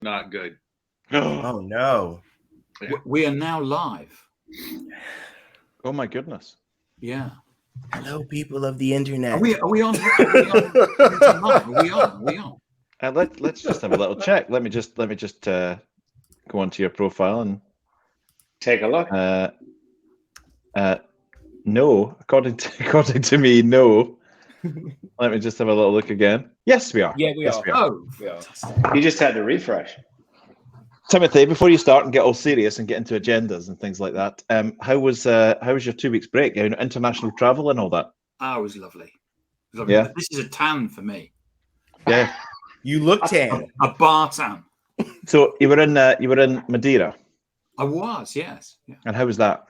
not good. Oh no. Yeah. We are now live. Oh my goodness. Yeah. Hello, people of the internet. Are we on? Are we on? Let's just have a little check. Let me just go onto your profile and take a look. No, according to me, no. Let me just have a little look again. Yes, we are. Yeah, we are. Oh, we are. You just had to refresh. Timothy, before you start and get all serious and get into agendas and things like that, how was your 2 weeks break? You know, international travel and all that. Oh, it was lovely. Lovely. Yeah. This is a tan for me. Yeah. You look tan. A bar tan. So you were in Madeira. I was, yes. Yeah. And how was that?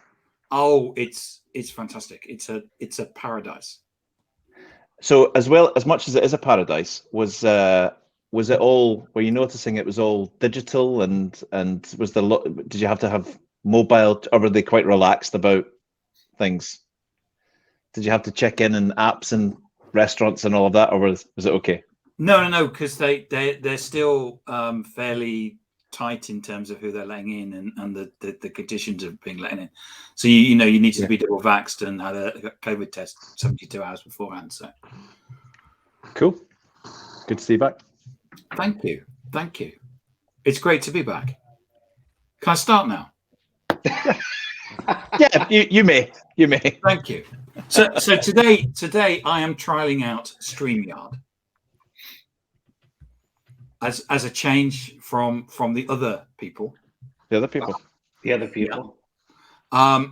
Oh, it's fantastic. It's a paradise. So as much as it is a paradise, was it all? Were you noticing it was all digital and was did you have to have mobile, or were they quite relaxed about things? Did you have to check in apps and restaurants and all of that, or was it okay? No, because they're still fairly tight in terms of who they're letting in and the conditions of being let in. So you need to be double vaxxed and had a COVID test 72 hours beforehand. So cool. Good to see you back. Thank you. It's great to be back. Can I start now? Yeah, you may. Thank you. So today I am trialing out StreamYard as a change from the other people. The other people. The other people. Yeah.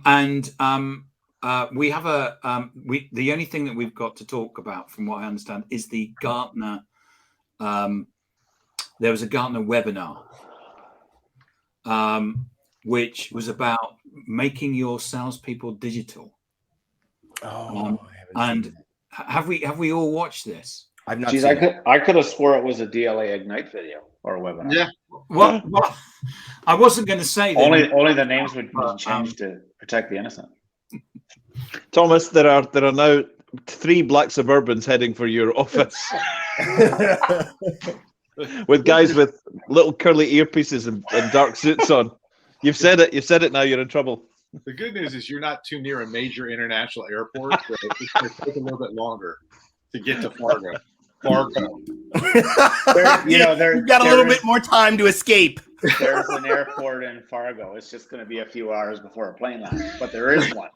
We have the only thing that we've got to talk about, from what I understand, is the Gartner. There was a Gartner webinar, which was about making your salespeople digital. And have we all watched this? I've not. Geez, I could have swore it was a DLA Ignite video or a webinar. Yeah. Well, I wasn't going to say that. Only the names would change to protect the innocent. Thomas, there are now 3 black Suburbans heading for your office. With guys with little curly earpieces and dark suits on. You've said it now, you're in trouble. The good news is you're not too near a major international airport, so it's going to take a little bit longer to get to Fargo. You've got a little bit more time to escape. There's an airport in Fargo. It's just going to be a few hours before a plane lands, but there is one.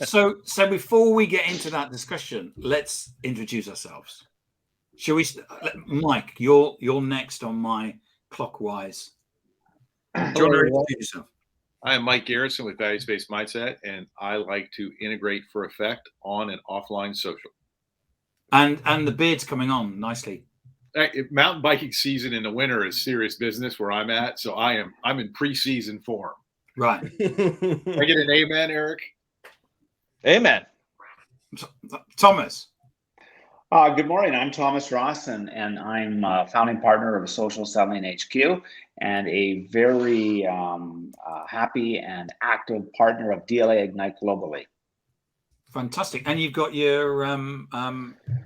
So before we get into that discussion, let's introduce ourselves. Shall we, Mike? You're next on my clockwise. Do you want to introduce yourself? I am Mike Garrison with Values-Based Mindset, and I like to integrate for effect on and offline social. And the beard's coming on nicely. Mountain biking season in the winter is serious business where I'm at, so I'm in pre-season form. Right. Can I get an amen, Eric? Amen. Thomas. Good morning. I'm Thomas Ross, and I'm founding partner of Social Selling HQ and a very happy and active partner of DLA Ignite globally. Fantastic. And you've got your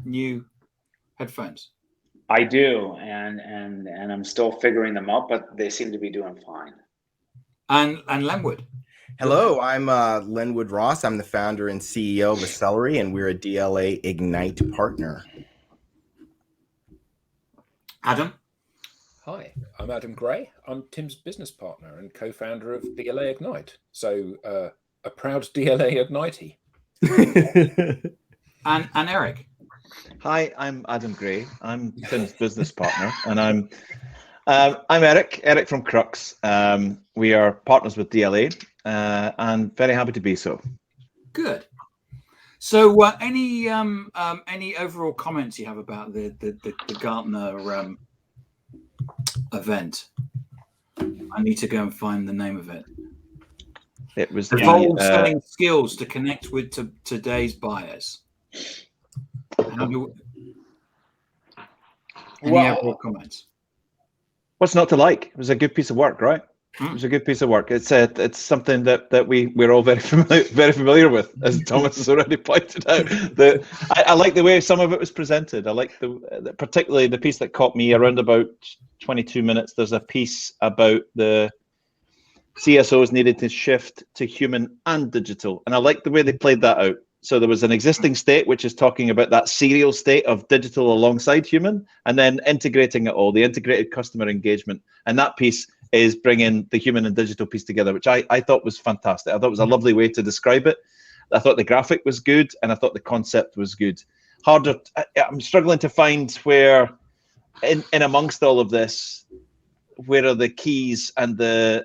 new headphones. I do, and I'm still figuring them out, but they seem to be doing fine. And Lenwood. Hello, I'm Lenwood Ross. I'm the founder and CEO of Accelerate, and we're a DLA Ignite partner. Adam. Hi, I'm Adam Gray. I'm Tim's business partner and co-founder of DLA Ignite. So a proud DLA Ignitey. and Eric. Hi, I'm Adam Gray. I'm Tim's business partner, and I'm Eric from Crux. We are partners with DLA, and very happy to be so. Good. So, any overall comments you have about the Gartner event? I need to go and find the name of it. It was Evolve selling skills to connect with today's buyers. Any overall comments? What's not to like? It was a good piece of work, right? It was a good piece of work. It's something that we're all very familiar with, as Thomas has already pointed out. I like the way some of it was presented. I like particularly the piece that caught me around about 22 minutes. There's a piece about the CSOs needed to shift to human and digital, and I like the way they played that out. So there was an existing state, which is talking about that serial state of digital alongside human, and then integrating it all, the integrated customer engagement, and that piece is bringing the human and digital piece together, which I thought was fantastic. I thought it was a lovely way to describe it. I thought the graphic was good, and I thought the concept was good. I'm struggling to find where, in amongst all of this, where are the keys and the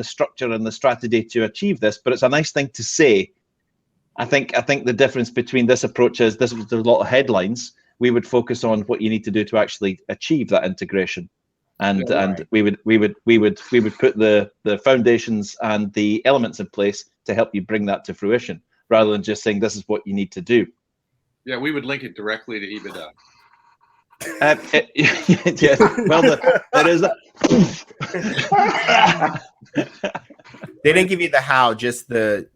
structure and the strategy to achieve this. But it's a nice thing to say. I think the difference between this approach is there's a lot of headlines. We would focus on what you need to do to actually achieve that integration. And we would put the foundations and the elements in place to help you bring that to fruition, rather than just saying this is what you need to do. Yeah, we would link it directly to EBITDA. Yeah, well, that is They didn't give you the how, just the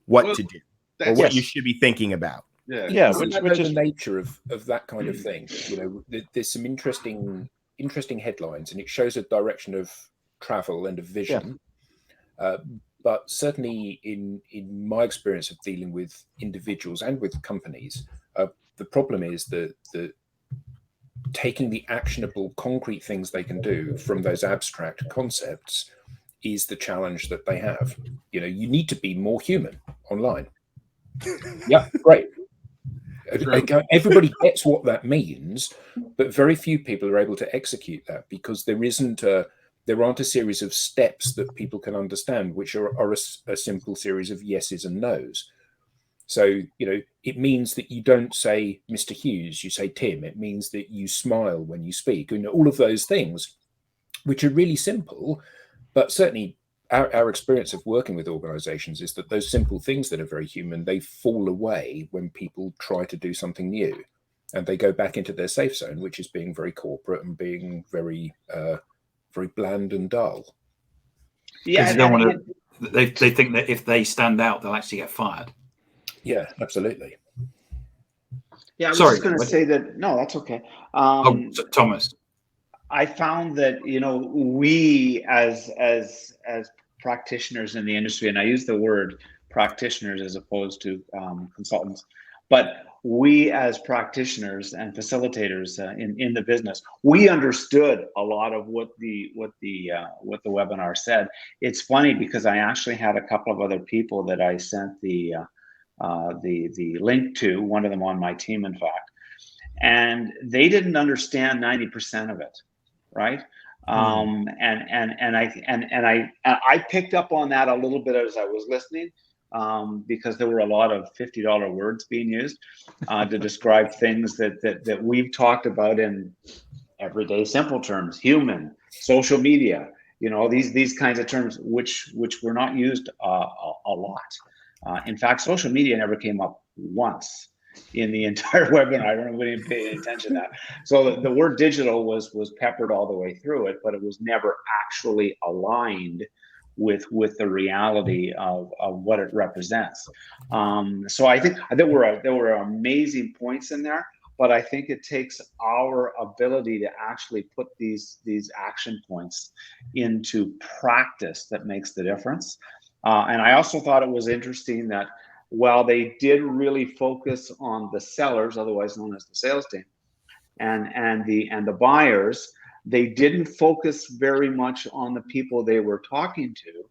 what to do, or what you should be thinking about. Yeah, which is the nature of that kind of thing. You know, there's some interesting headlines, and it shows a direction of travel and a vision. Yeah. But certainly in my experience of dealing with individuals and with companies, the problem is that taking the actionable, concrete things they can do from those abstract concepts is the challenge that they have. You know, you need to be more human online. Yeah, great. Everybody gets what that means, but very few people are able to execute that because there aren't a series of steps that people can understand, which are a simple series of yeses and nos. So, you know, it means that you don't say Mr. Hughes, you say Tim. It means that you smile when you speak, and all of those things, which are really simple, but certainly our experience of working with organizations is that those simple things that are very human, they fall away when people try to do something new, and they go back into their safe zone, which is being very corporate and being very, very bland and dull. Yeah, they think that if they stand out, they'll actually get fired. Yeah, absolutely. Yeah, I was just going to say that. No, that's okay. Thomas, I found that, you know, we as practitioners in the industry, and I use the word practitioners as opposed to consultants, but we as practitioners and facilitators in the business, we understood a lot of what the webinar said. It's funny because I actually had a couple of other people that I sent the link to, one of them on my team, in fact, and they didn't understand 90% of it, right? And I picked up on that a little bit as I was listening, because there were a lot of $50 words being used to describe things that we've talked about in everyday simple terms: human, social media, you know, these kinds of terms which were not used a lot. In fact, social media never came up once in the entire webinar. I don't know if we didn't pay any attention to that. So the word digital was peppered all the way through it, but it was never actually aligned with the reality of what it represents. So I think there were amazing points in there, but I think it takes our ability to actually put these action points into practice that makes the difference. And I also thought it was interesting that while they did really focus on the sellers, otherwise known as the sales team, and the buyers, they didn't focus very much on the people they were talking to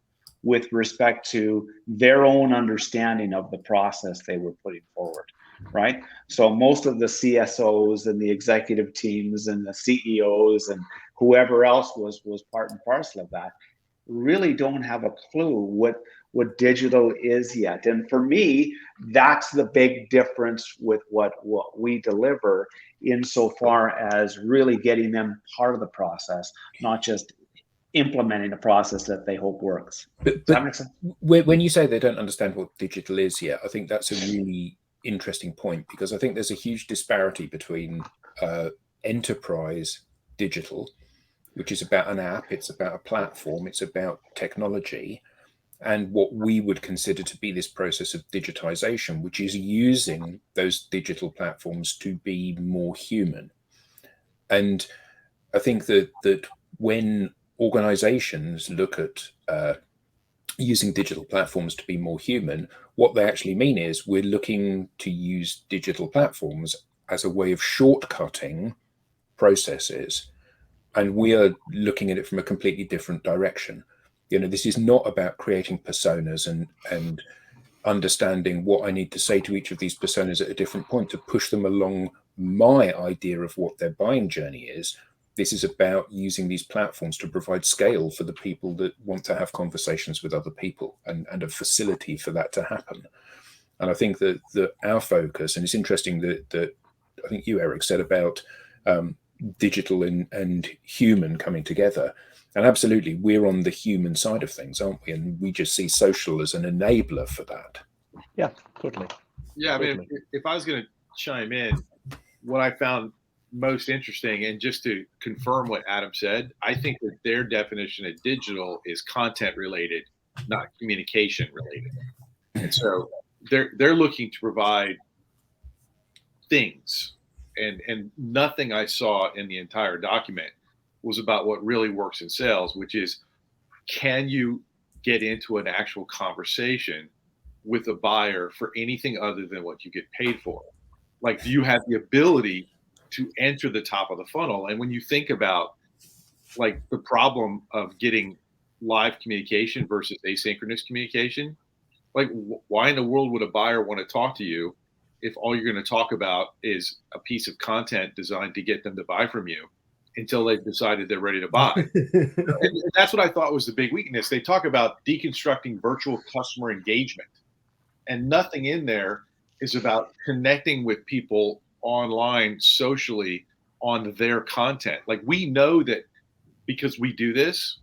with respect to their own understanding of the process they were putting forward, right? So most of the CSOs and the executive teams and the CEOs and whoever else was part and parcel of that really don't have a clue what digital is yet. And for me, that's the big difference with what we deliver, insofar as really getting them part of the process, not just implementing a process that they hope works. Does that make sense? When you say they don't understand what digital is yet, I think that's a really interesting point, because I think there's a huge disparity between enterprise digital, which is about an app, it's about a platform, it's about technology, and what we would consider to be this process of digitization, which is using those digital platforms to be more human. And I think that when organizations look at using digital platforms to be more human, what they actually mean is we're looking to use digital platforms as a way of shortcutting processes. And we are looking at it from a completely different direction. This is not about creating personas and understanding what I need to say to each of these personas at a different point to push them along my idea of what their buying journey is. This is about using these platforms to provide scale for the people that want to have conversations with other people and a facility for that to happen. And I think that our focus, and it's interesting that I think you, Eric, said about digital and human coming together. And absolutely, we're on the human side of things, aren't we? And we just see social as an enabler for that. Yeah, totally. Yeah, I mean, Totally. if I was going to chime in, what I found most interesting, and just to confirm what Adam said, I think that their definition of digital is content related, not communication related. And so they're looking to provide things, and nothing I saw in the entire document was about what really works in sales, which is, can you get into an actual conversation with a buyer for anything other than what you get paid for? Like, do you have the ability to enter the top of the funnel? And when you think about like the problem of getting live communication versus asynchronous communication, like why in the world would a buyer want to talk to you if all you're going to talk about is a piece of content designed to get them to buy from you until they've decided they're ready to buy? And that's what I thought was the big weakness. They talk about deconstructing virtual customer engagement, and nothing in there is about connecting with people online socially on their content. Like, we know that because we do this,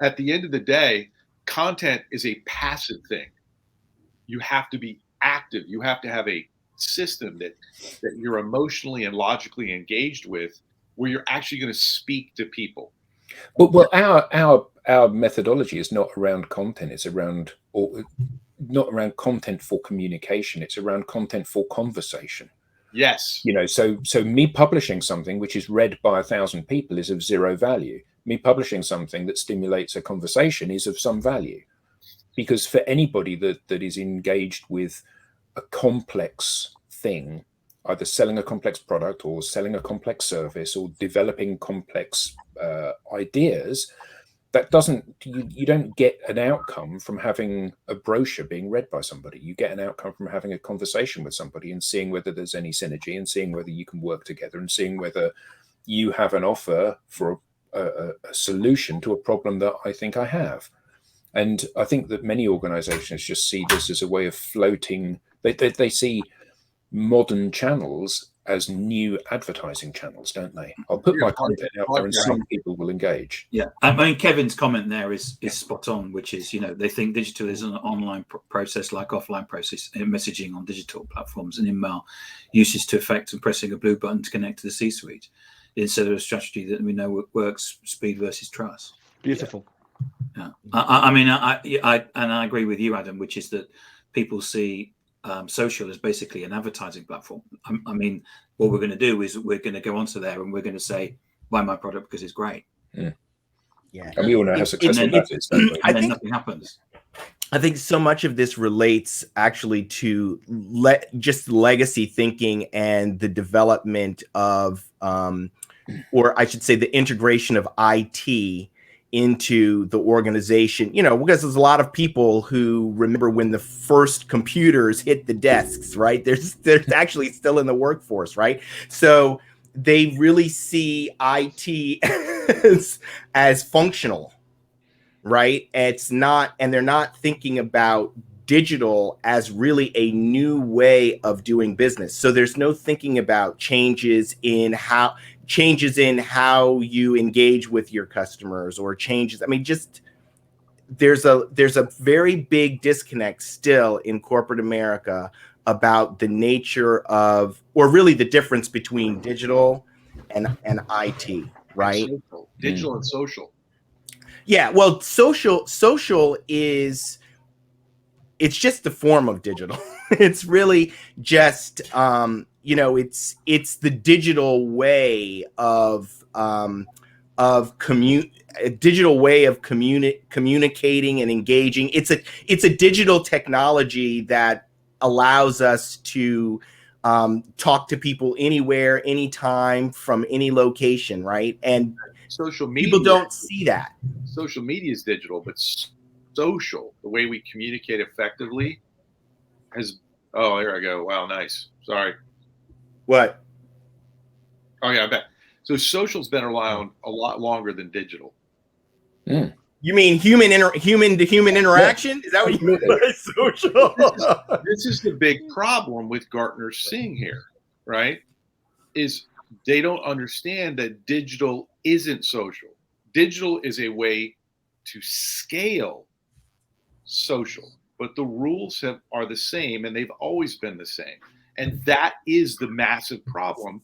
at the end of the day, content is a passive thing. You have to be active. You have to have a system that you're emotionally and logically engaged with, where you're actually going to speak to people. Well, our methodology is not around content. It's around, or not around content for communication. It's around content for conversation. Yes. So me publishing something which is read by 1,000 people is of zero value. Me publishing something that stimulates a conversation is of some value, because for anybody that is engaged with a complex thing, either selling a complex product or selling a complex service or developing complex ideas, that you don't get an outcome from having a brochure being read by somebody. You get an outcome from having a conversation with somebody and seeing whether there's any synergy, and seeing whether you can work together, and seeing whether you have an offer for a solution to a problem that I think I have. And I think that many organizations just see this as a way of floating. They see modern channels as new advertising channels, don't they? I'll put my content out there and some people will engage. Yeah, I mean, Kevin's comment there is spot on, which is, they think digital is an online process like offline process, messaging on digital platforms and email uses to effect and pressing a blue button to connect to the C-suite, instead of a strategy that we know works, speed versus trust. Beautiful. Yeah, I agree with you, Adam, which is that people see social as basically an advertising platform. I mean, what we're going to do is we're going to go onto there and we're going to say, buy my product because it's great. Yeah. And we all know how successful that is, don't we? And then nothing happens. I think so much of this relates actually to just legacy thinking and the development of, or I should say the integration of IT into the organization, because there's a lot of people who remember when the first computers hit the desks, right? There's actually still in the workforce, right? So they really see IT as functional, right? It's not, and they're not thinking about digital as really a new way of doing business. So there's no thinking about changes in how you engage with your customers, or changes. I mean, just there's a very big disconnect still in corporate America about the nature of, or really the difference between digital and IT. right? Digital and social. Yeah, well, social is, it's just the form of digital. It's really just it's the digital way of a digital way of communicating and engaging. It's a digital technology that allows us to talk to people anywhere, anytime, from any location, right? And social media, people don't see that. Social media is digital, but social, the way we communicate effectively, has. Oh, here I go. Wow, nice. Sorry. What? Oh yeah, I bet. So social's been around a lot longer than digital. Mm. You mean human to human interaction? Yeah, is that what you mean by social? This is the big problem with Gartner's seeing here, right? Is they don't understand that digital isn't social. Digital is a way to scale social, but the rules are the same, and they've always been the same. And that is the massive problem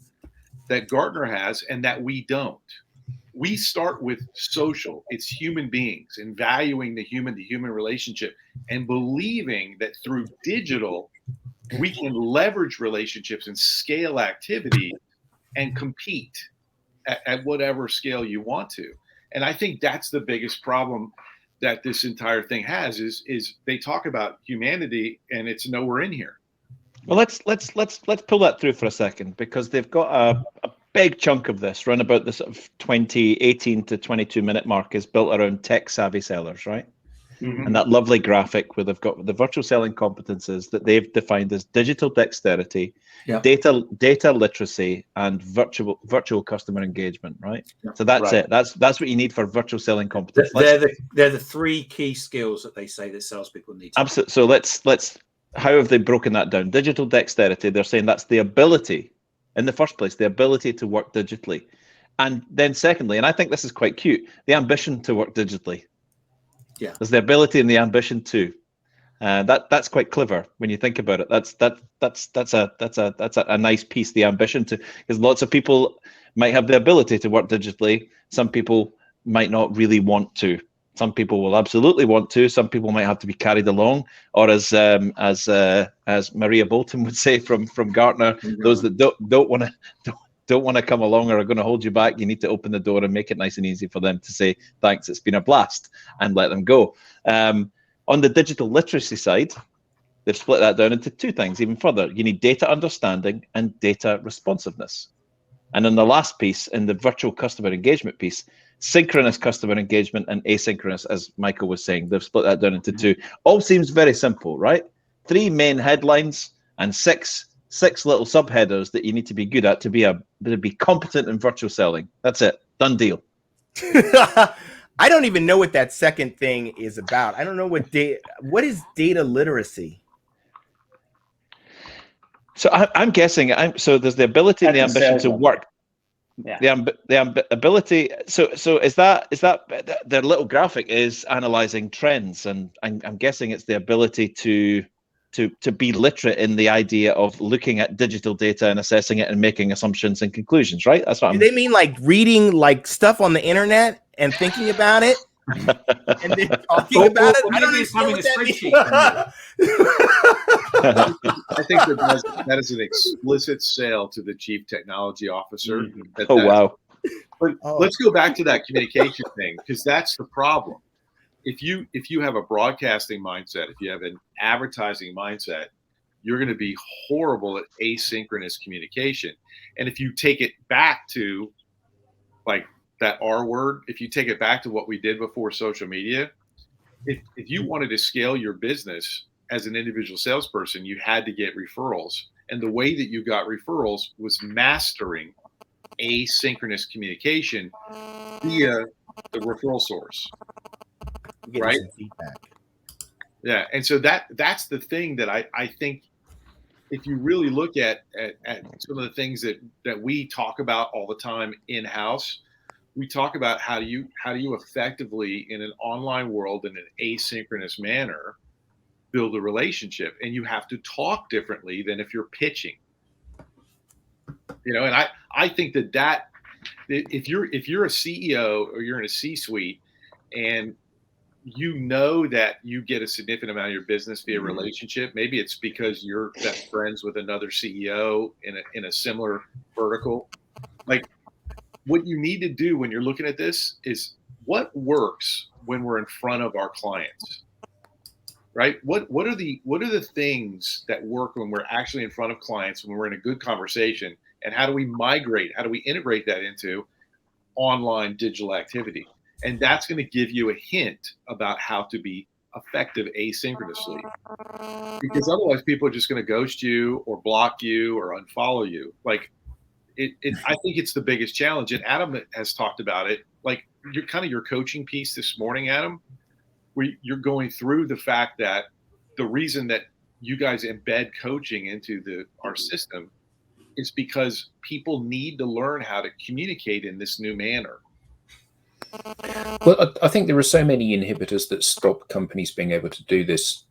that Gartner has, and that we don't. We start with social. It's human beings, and valuing the human-to-human relationship, and believing that through digital, we can leverage relationships and scale activity and compete at whatever scale you want to. And I think that's the biggest problem that this entire thing has is they talk about humanity, and it's nowhere in here. Well, let's pull that through for a second, because they've got a big chunk of this, around about the sort of 18 to 22 minute mark, is built around tech savvy sellers, right? Mm-hmm. And that lovely graphic where they've got the virtual selling competences that they've defined as digital dexterity, Yep. data literacy, and virtual customer engagement, right? Yep. So that's Right. it. That's what you need for virtual selling competence. They're the three key skills that they say that salespeople need to. Absolutely. So let's how have they broken that down? Digital dexterity, they're saying that's the ability, in the first place, the ability to work digitally. And then secondly, and I think this is quite cute, the ambition to work digitally. Yeah. There's the ability and the ambition too. That's quite clever when you think about it. That's a nice piece, the ambition to, because lots of people might have the ability to work digitally. Some people might not really want to. Some people will absolutely want to. Some people might have to be carried along, or as Maria Bolton would say from Gartner, those that don't want to come along or are going to hold you back, you need to open the door and make it nice and easy for them to say thanks, it's been a blast, and let them go. On the digital literacy side, they've split that down into two things even further. You need data understanding and data responsiveness. And then the last piece, in the virtual customer engagement piece, synchronous customer engagement and asynchronous, as Michael was saying, they've split that down into two. All seems very simple, right? 3 main headlines and six little subheaders that you need to be good at to be competent in virtual selling. That's it. Done deal. I don't even know what that second thing is about. I don't know what is data literacy? So I'm guessing. So there's the ability and the ambition to work. Yeah. The ability. So is that their little graphic is analyzing trends, and I'm guessing it's the ability to be literate in the idea of looking at digital data and assessing it and making assumptions and conclusions, right? That's what Do they mean like reading like stuff on the internet and thinking about it and then talking about it? I don't understand what that means. I think that is an explicit sale to the chief technology officer. Oh, wow. But let's go back to that communication thing, because that's the problem. If you have a broadcasting mindset, if you have an advertising mindset, you're going to be horrible at asynchronous communication. And if you take it back to like that R word, if you take it back to what we did before social media, if you wanted to scale your business as an individual salesperson, you had to get referrals. And the way that you got referrals was mastering asynchronous communication via the referral source. Right? Feedback. Yeah. And so that's the thing that I think, if you really look at some of the things that we talk about all the time in-house, we talk about how do you effectively, in an online world, in an asynchronous manner, build a relationship. And you have to talk differently than if you're pitching. And I think that If you're a CEO or you're in a C-suite and you know that you get a significant amount of your business via relationship, maybe it's because you're best friends with another CEO in a similar vertical. Like, what you need to do when you're looking at this is what works when we're in front of our clients, right? What are the things that work when we're actually in front of clients, when we're in a good conversation, and how do we integrate that into online digital activity? And that's going to give you a hint about how to be effective asynchronously, because otherwise people are just going to ghost you or block you or unfollow you. Like, I think it's the biggest challenge. And Adam has talked about it. Like, your coaching piece this morning, Adam, where you're going through the fact that the reason that you guys embed coaching into our system is because people need to learn how to communicate in this new manner. Well, I think there are so many inhibitors that stop companies being able to do this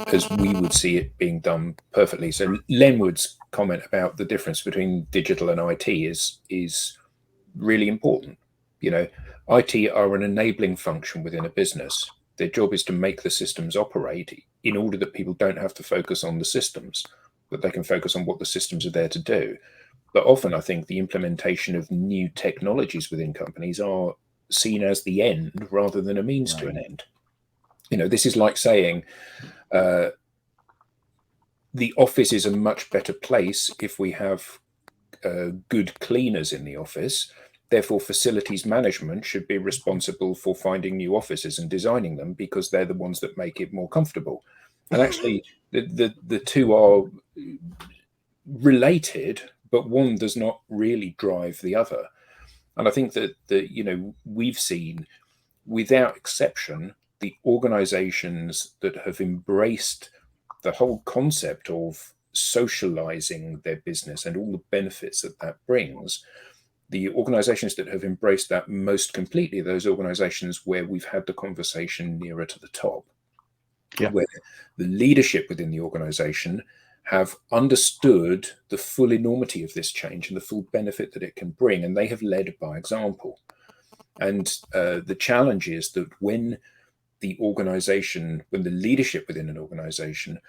as we would see it being done perfectly. So Lenwood's comment about the difference between digital and IT is really important. You know, IT are an enabling function within a business. Their job is to make the systems operate in order that people don't have to focus on the systems, that they can focus on what the systems are there to do. But often I think the implementation of new technologies within companies are seen as the end rather than a means to an end. You know, this is like saying the office is a much better place if we have good cleaners in the office. Therefore, facilities management should be responsible for finding new offices and designing them because they're the ones that make it more comfortable. And actually, the two are related, but one does not really drive the other. And I think that you know, we've seen, without exception, the organizations that have embraced the whole concept of socializing their business and all the benefits that that brings, the organizations that have embraced that most completely, those organizations where we've had the conversation nearer to the top, where the leadership within the organization have understood the full enormity of this change and the full benefit that it can bring, and they have led by example. And the challenge is that when the leadership within an organization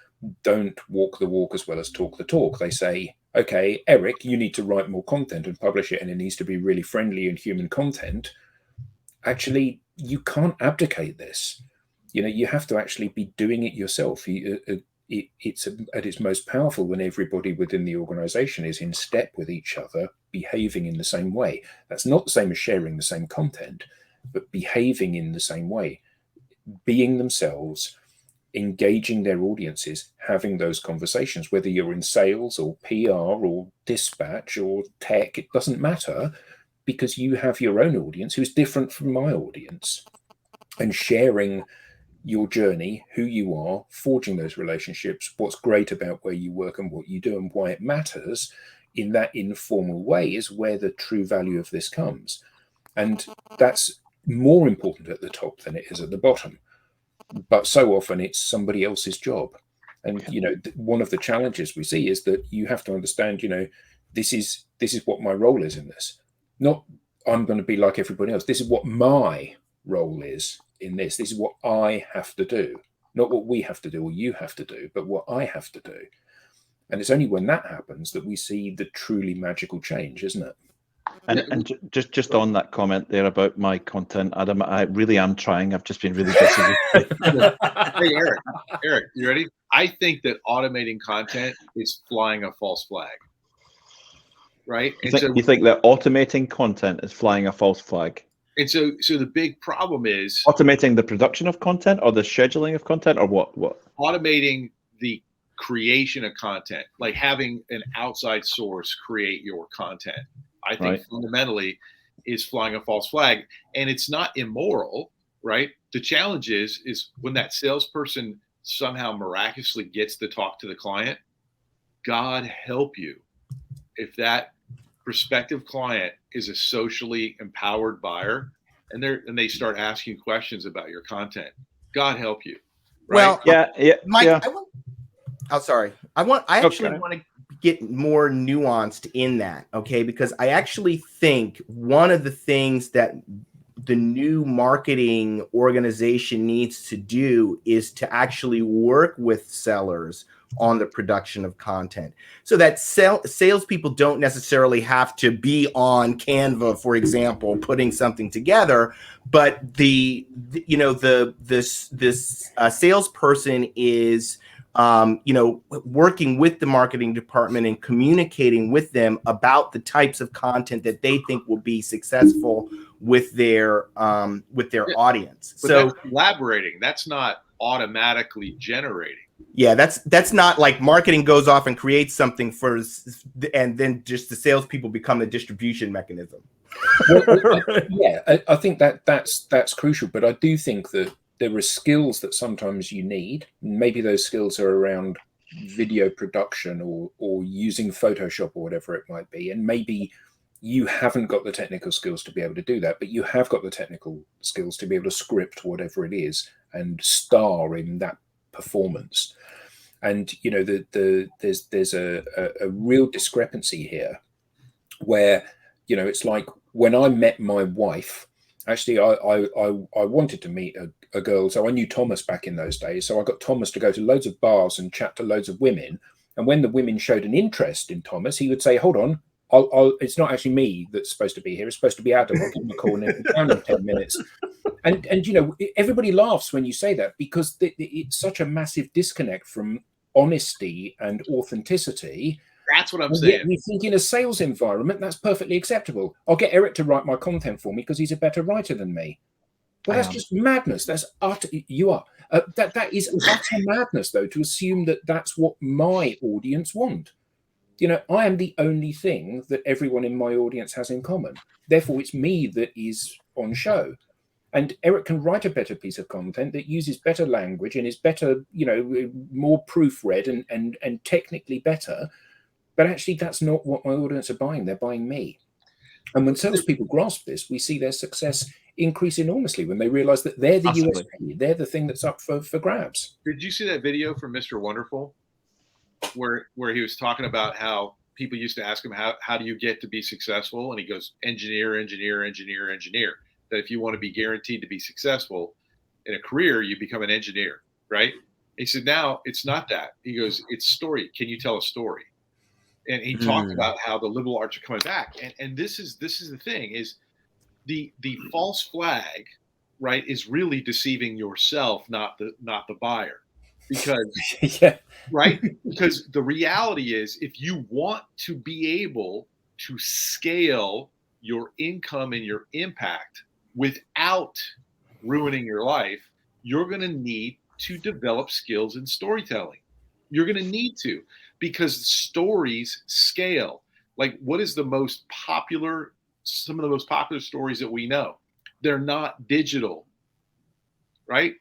don't walk the walk as well as talk the talk, they say, okay, Eric, you need to write more content and publish it, and it needs to be really friendly and human content. Actually, you can't abdicate this. You know, you have to actually be doing it yourself. It's at its most powerful when everybody within the organization is in step with each other, behaving in the same way. That's not the same as sharing the same content, but behaving in the same way, being themselves, engaging their audiences, having those conversations, whether you're in sales or PR or dispatch or tech, it doesn't matter, because you have your own audience who's different from my audience, and sharing your journey, who you are, forging those relationships, what's great about where you work and what you do and why it matters in that informal way is where the true value of this comes. And that's more important at the top than it is at the bottom. But so often it's somebody else's job. And, you know, one of the challenges we see is that you have to understand, you know, this is what my role is in this. Not I'm going to be like everybody else. This is what my role is in this. This is what I have to do. Not what we have to do or you have to do, but what I have to do. And it's only when that happens that we see the truly magical change, isn't it? And just on that comment there about my content, Adam, I really am trying. I've just been really busy. Hey, Eric, you ready? I think that automating content is flying a false flag, right? You think that automating content is flying a false flag? And so the big problem is automating the production of content or the scheduling of content, or what? Automating the creation of content, like having an outside source create your content. I think fundamentally is flying a false flag, and it's not immoral, right? The challenge is when that salesperson somehow miraculously gets to talk to the client, God help you if that prospective client is a socially empowered buyer and they start asking questions about your content. God help you. Right? Well, yeah. Mike, I actually want to get more nuanced in that, okay? Because I actually think one of the things that the new marketing organization needs to do is to actually work with sellers on the production of content, so that salespeople don't necessarily have to be on Canva, for example, putting something together, but this salesperson is working with the marketing department and communicating with them about the types of content that they think will be successful with their audience. But so that's collaborating. That's not automatically generating. Yeah, that's not like marketing goes off and creates something first, and then just the salespeople become the distribution mechanism. Yeah, I think that's crucial. But I do think that there are skills that sometimes you need. Maybe those skills are around video production or using Photoshop or whatever it might be. And maybe you haven't got the technical skills to be able to do that, but you have got the technical skills to be able to script whatever it is and star in that performance. And there's a real discrepancy here where it's like when I met my wife. Actually, I wanted to meet a girl, so I knew Thomas back in those days. So I got Thomas to go to loads of bars and chat to loads of women. And when the women showed an interest in Thomas, he would say, "Hold on, it's not actually me that's supposed to be here. It's supposed to be Adam. I'll give him a call down in 10 minutes." And everybody laughs when you say that, because it's such a massive disconnect from honesty and authenticity. That's what I'm saying. We think in a sales environment, that's perfectly acceptable. I'll get Eric to write my content for me because he's a better writer than me. Well, that's just madness. That's utter. That is utter madness, though, to assume that that's what my audience want. I am the only thing that everyone in my audience has in common. Therefore, it's me that is on show. And Eric can write a better piece of content that uses better language and is better, more proofread and technically better. But actually, that's not what my audience are buying. They're buying me. And when salespeople grasp this, we see their success increase enormously when they realize that they're the USP. They're the thing that's up for grabs. Did you see that video from Mr. Wonderful where he was talking about how people used to ask him, how do you get to be successful? And he goes, engineer, engineer, engineer, engineer. That if you want to be guaranteed to be successful in a career, you become an engineer, right? He said, now it's not that. He goes, it's story. Can you tell a story? And he talked about how the liberal arts are coming back. And this is the thing, is the false flag, right, is really deceiving yourself, not the buyer. Because right? Because the reality is, if you want to be able to scale your income and your impact without ruining your life, you're going to need to develop skills in storytelling. You're going to need to, because stories scale. Like, what is some of the most popular stories that we know? They're not digital, right?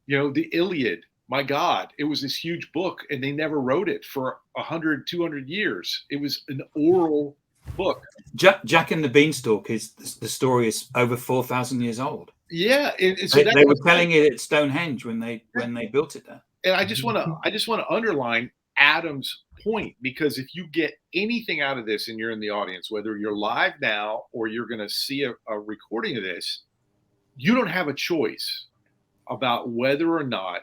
The Iliad, my God, it was this huge book and they never wrote it for 100, 200 years. It was an oral book. Jack and the Beanstalk the story is over 4,000 years old. Yeah. And so they were telling it at Stonehenge when they built it there. And I just want to underline Adam's point, because if you get anything out of this and you're in the audience, whether you're live now or you're going to see a recording of this, you don't have a choice about whether or not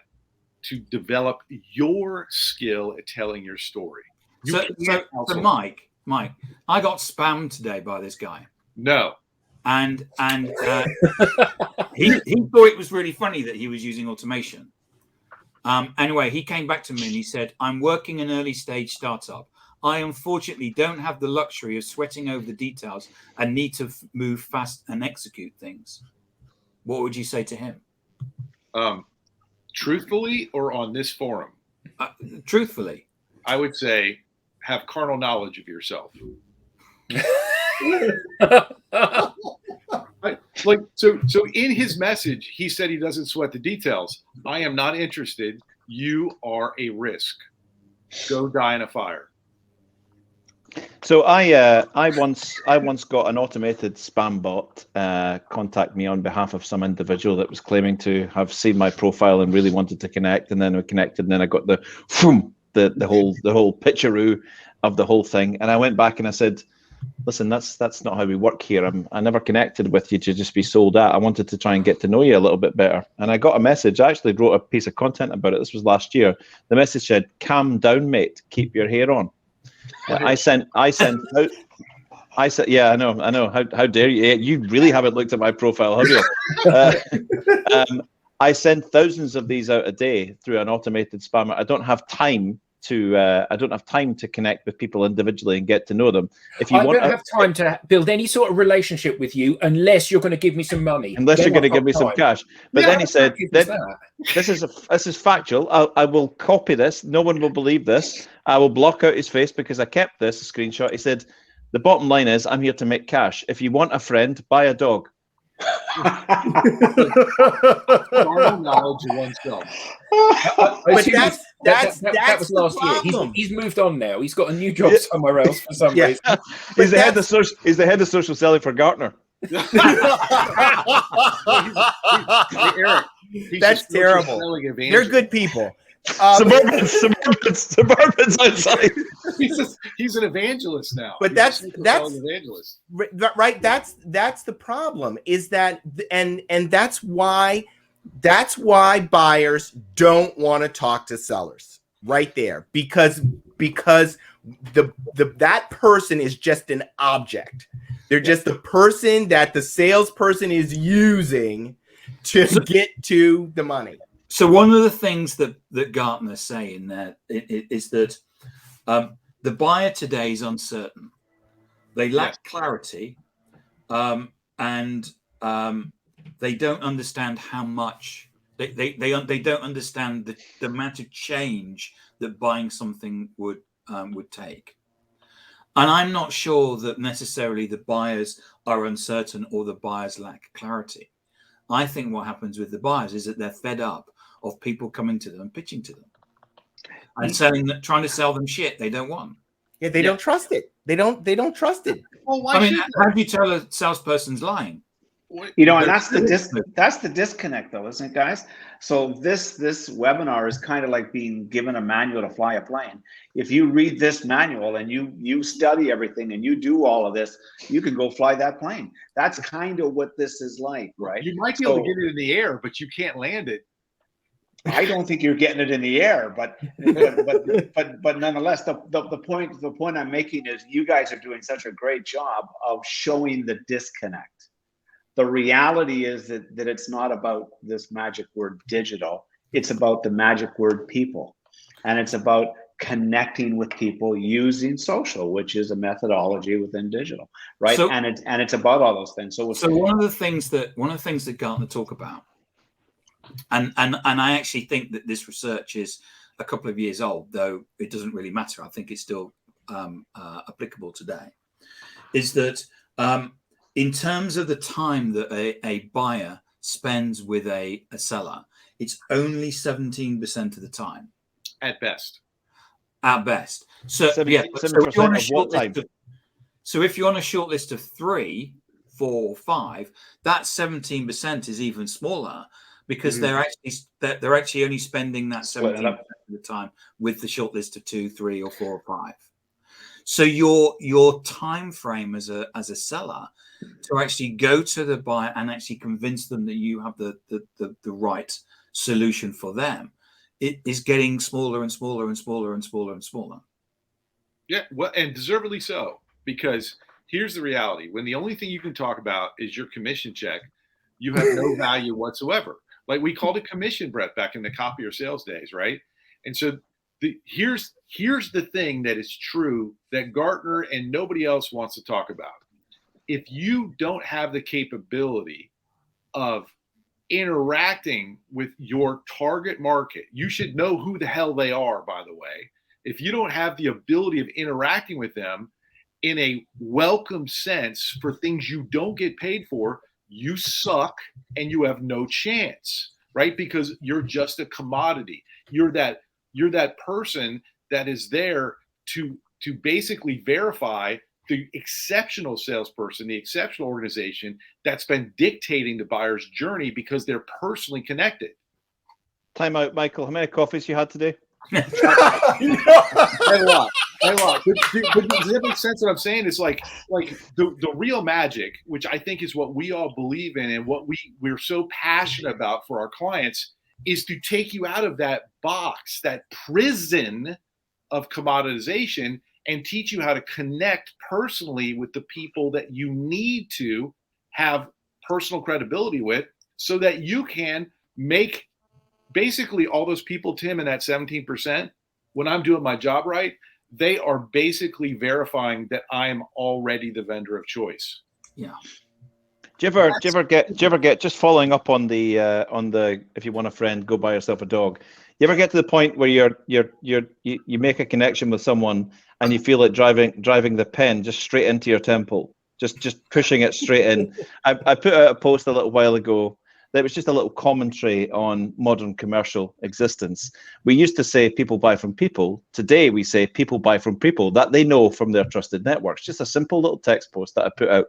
to develop your skill at telling your story. So Mike, I got spammed today by this guy. No. And he thought it was really funny that he was using automation. Anyway, he came back to me and he said, "I'm working an early stage startup. I unfortunately don't have the luxury of sweating over the details and need to move fast and execute things." What would you say to him? Truthfully, or on this forum? Truthfully. I would say have carnal knowledge of yourself. So in his message, he said he doesn't sweat the details. I am not interested. You are a risk. Go die in a fire. So I once got an automated spam bot contact me on behalf of some individual that was claiming to have seen my profile and really wanted to connect, and then we connected, and then I got the the whole pitcheroo of the whole thing. And I went back and I said, listen, that's not how we work here. I never connected with you to just be sold at. I wanted to try and get to know you a little bit better. And I got a message. I actually wrote a piece of content about it. This was last year. The message said, "Calm down, mate. Keep your hair on." I said, yeah, I know. How dare you? You really haven't looked at my profile, have you? I send thousands of these out a day through an automated spammer. I don't have time to connect with people individually and get to know them. If you I don't have time to build any sort of relationship with you unless you're going to give me some money. Unless you're going to give me some cash. But Yeah, then he said, that. this is factual. I will copy this. No one will believe this. I will block out his face because I kept this screenshot. He said, the bottom line is, I'm here to make cash. If you want a friend, buy a dog. Knowledge of oneself. But that was last year. He's moved on now. He's got a new job somewhere else for some reason. He's the head of social selling for Gartner. Eric, that's terrible. They're good people. Suburbans outside. He's an evangelist now. But that's evangelist. Right. That's the problem. Is that and that's why buyers don't want to talk to sellers. Right there, because that person is just an object. They're just the person that the salesperson is using to get to the money. So one of the things that Gartner say in that is that the buyer today is uncertain. They lack clarity, and they don't understand how much they don't understand the amount of change that buying something would take. And I'm not sure that necessarily the buyers are uncertain or the buyers lack clarity. I think what happens with the buyers is that they're fed up of people coming to them and pitching to them and trying to sell them shit they don't want. Yeah, they don't trust it. They don't trust it. Well, why how do you tell a salesperson's lying? And that's the disconnect, though, isn't it, guys? So this webinar is kind of like being given a manual to fly a plane. If you read this manual and you study everything and you do all of this, you can go fly that plane. That's kind of what this is like, right? You might be able to get it in the air, but you can't land it. I don't think you're getting it in the air, but nonetheless, the point I'm making is you guys are doing such a great job of showing the disconnect. The reality is that it's not about this magic word digital. It's about the magic word people, and it's about connecting with people using social, which is a methodology within digital, right? So, and it's about all those things. So one of the things that Gartner talk about. And I actually think that this research is a couple of years old, though it doesn't really matter. I think it's still applicable today. Is that in terms of the time that a buyer spends with a seller, it's only 17% of the time. At best. At best. So yeah. So if you're on a short list of 3, 4, or 5, that 17% is even smaller. Because they're actually only spending that 17% of the time with the short list of 2, 3, or 4, or 5. So your time frame as a seller to actually go to the buyer and actually convince them that you have the right solution for them, it is getting smaller and smaller and smaller and smaller and smaller. Yeah, well, and deservedly so. Because here's the reality: when the only thing you can talk about is your commission check, you have no value whatsoever. Like we called it commission, Brett, back in the copier sales days, right? And so here's the thing that is true that Gartner and nobody else wants to talk about. If you don't have the capability of interacting with your target market, you should know who the hell they are, by the way. If you don't have the ability of interacting with them in a welcome sense for things you don't get paid for, you suck and you have no chance, right? Because you're just a commodity. You're that person that is there to basically verify the exceptional salesperson, the exceptional organization that's been dictating the buyer's journey because they're personally connected. Time out, Michael. How many coffees you had today? Tell you what. But does that make sense? What I'm saying is like the real magic, which I think is what we all believe in and what we're so passionate about for our clients, is to take you out of that box, that prison of commoditization, and teach you how to connect personally with the people that you need to have personal credibility with, so that you can make basically all those people, Tim, in that 17%, when I'm doing my job right, they are basically verifying that I am already the vendor of choice. Yeah. Do you ever get just following up on the if you want a friend, go buy yourself a dog. You ever get to the point where you make a connection with someone and you feel it driving the pen just straight into your temple, just pushing it straight in. I put out a post a little while ago that was just a little commentary on modern commercial existence. We used to say people buy from people. Today we say people buy from people that they know from their trusted networks. Just a simple little text post that I put out.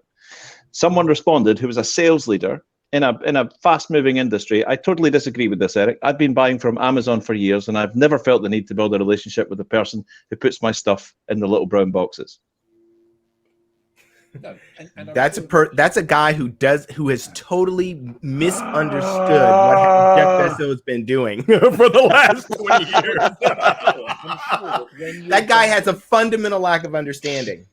Someone responded who was a sales leader in a fast-moving industry. I totally disagree with this, Eric. I've been buying from Amazon for years, and I've never felt the need to build a relationship with the person who puts my stuff in the little brown boxes. No, and That's a guy who has totally misunderstood what Jeff Bezos has been doing for the last 20 years. That guy has a fundamental lack of understanding.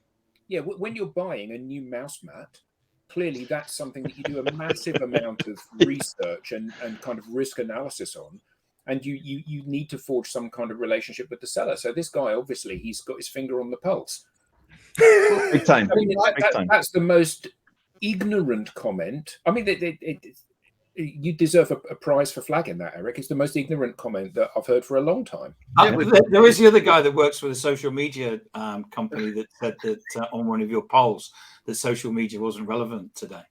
Yeah, when you're buying a new mouse mat, clearly that's something that you do a massive amount of research and kind of risk analysis on, and you need to forge some kind of relationship with the seller. So this guy, obviously, he's got his finger on the pulse. Big time. I mean, that's the most ignorant comment. I mean, you deserve a prize for flagging that, Eric. It's the most ignorant comment that I've heard for a long time. There is the other guy that works for the social media company that said that on one of your polls that social media wasn't relevant today.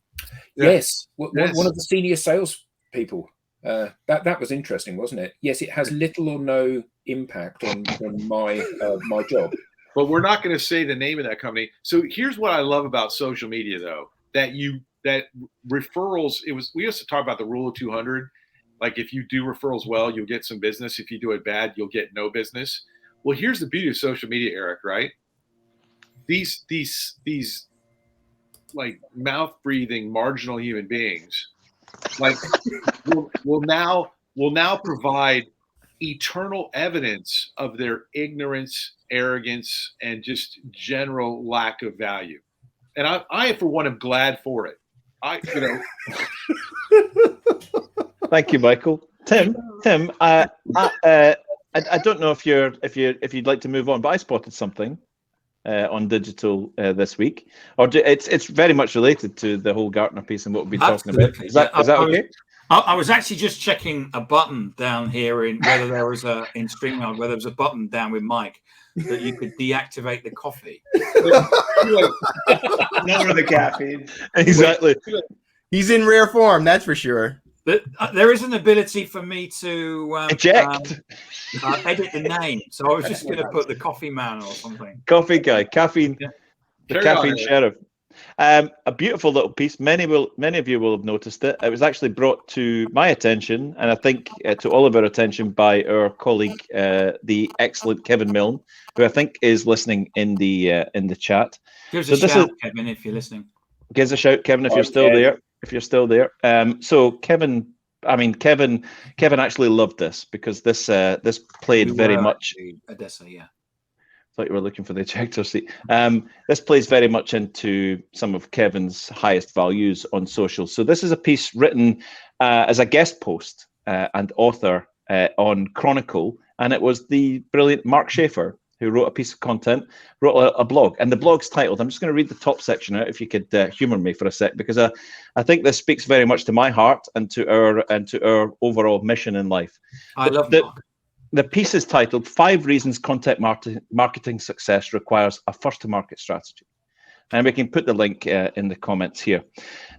Yes, one of the senior sales people. That was interesting, wasn't it? Yes, it has little or no impact on my my job. But we're not going to say the name of that company. So here's what I love about social media, though, that referrals. We used to talk about the rule of 200. Like if you do referrals well, you'll get some business. If you do it bad, you'll get no business. Well, here's the beauty of social media, Eric. Right? These like mouth breathing marginal human beings, like will now provide eternal evidence of their ignorance, arrogance, and just general lack of value. And I for one, am glad for it. Thank you, Michael. Tim, I don't know if you'd like to move on, but I spotted something on digital this week, or it's very much related to the whole Gartner piece and what we've been talking about. Is that okay? I was actually just checking a button down here in whether there was in StreamYard, whether there was a button down with Mike that you could deactivate the coffee. Lower the caffeine. Exactly. He's in rare form, that's for sure. But there is an ability for me to eject, edit the name. So I was just going to put the coffee man or something. Coffee guy, caffeine, yeah. The caffeine sheriff. A beautiful little piece. Many of you will have noticed it. It was actually brought to my attention, and I think to all of our attention, by our colleague, the excellent Kevin Milne, who I think is listening in the chat. Give us a shout, Kevin, if you're listening. Give us a shout, Kevin, if you're still there. If you're still there. So Kevin actually loved this because this played very much. Odessa, yeah. Thought you were looking for the ejector seat. This plays very much into some of Kevin's highest values on social. So this is a piece written as a guest post and author on Chronicle, and it was the brilliant Mark Schaefer who wrote a piece of content, wrote a blog, and the blog's titled, I'm just going to read the top section out if you could humor me for a sec, because I think this speaks very much to my heart and to our overall mission in life. I love Mark. The piece is titled 5 Reasons Content Marketing Success Requires a First-to-Market Strategy. And we can put the link in the comments here.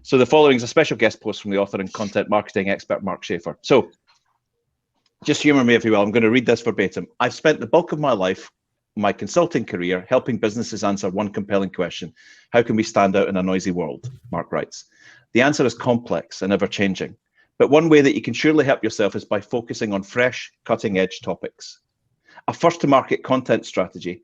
So the following is a special guest post from the author and content marketing expert, Mark Schaefer. So just humor me if you will. I'm going to read this verbatim. I've spent the bulk of my consulting career helping businesses answer one compelling question. How can we stand out in a noisy world? Mark writes. The answer is complex and ever-changing. But one way that you can surely help yourself is by focusing on fresh, cutting-edge topics. a first-to-market content strategy.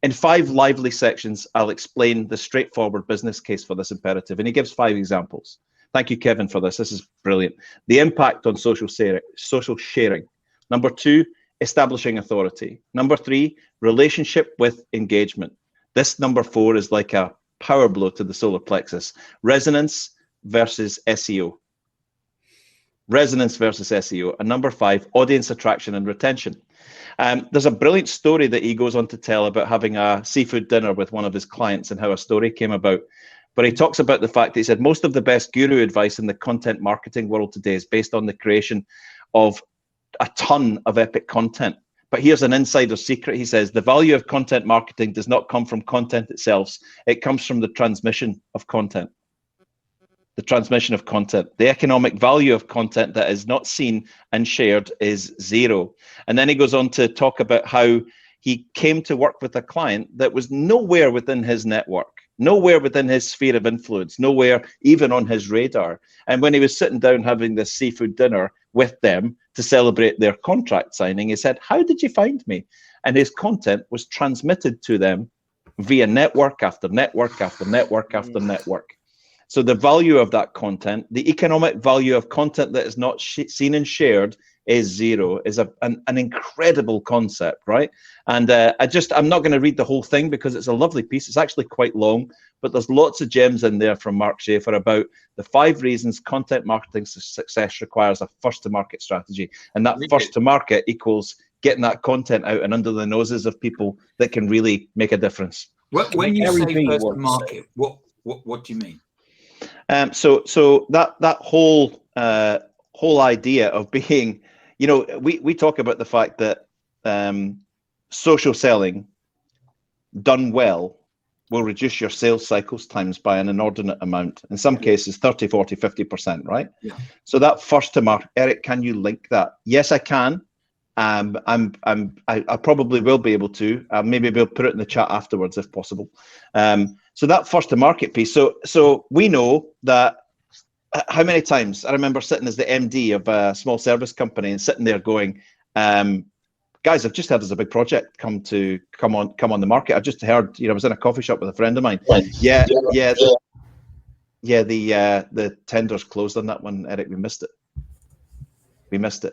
In 5 lively sections, I'll explain the straightforward business case for this imperative. And he gives 5 examples. Thank you, Kevin, for this. This is brilliant. The impact on social sharing. Number 2, establishing authority. Number 3, relationship with engagement. This number 4 is like a power blow to the solar plexus. Resonance versus SEO. Resonance versus SEO. And number 5, audience attraction and retention. There's a brilliant story that he goes on to tell about having a seafood dinner with one of his clients and how a story came about. But he talks about the fact that he said most of the best guru advice in the content marketing world today is based on the creation of a ton of epic content. But here's an insider secret. He says the value of content marketing does not come from content itself. It comes from the transmission of content. The transmission of content. The economic value of content that is not seen and shared is 0. And then he goes on to talk about how he came to work with a client that was nowhere within his network, nowhere within his sphere of influence, nowhere even on his radar. And when he was sitting down having this seafood dinner with them to celebrate their contract signing, he said, "How did you find me?" And his content was transmitted to them via network after network after network after network. So the value of that content, the economic value of content that is not seen and shared is 0, is an incredible concept, right? And I'm not going to read the whole thing because it's a lovely piece. It's actually quite long, but there's lots of gems in there from Mark Schaefer about the 5 reasons content marketing success requires a first-to-market strategy. And that first-to-market equals getting that content out and under the noses of people that can really make a difference. When you say first-to-market, what do you mean? So that whole idea of being, we talk about the fact that social selling done well will reduce your sales cycles times by an inordinate amount. In some cases, 30, 40, 50%, right? Yeah. So that first to market, Eric, can you link that? Yes, I can. I probably will be able to. Maybe we'll put it in the chat afterwards if possible. So that first to market piece. So we know that how many times I remember sitting as the MD of a small service company and sitting there going, guys, I've just had as a big project come on the market. I just heard, I was in a coffee shop with a friend of mine. The tender's closed on that one, Eric. We missed it.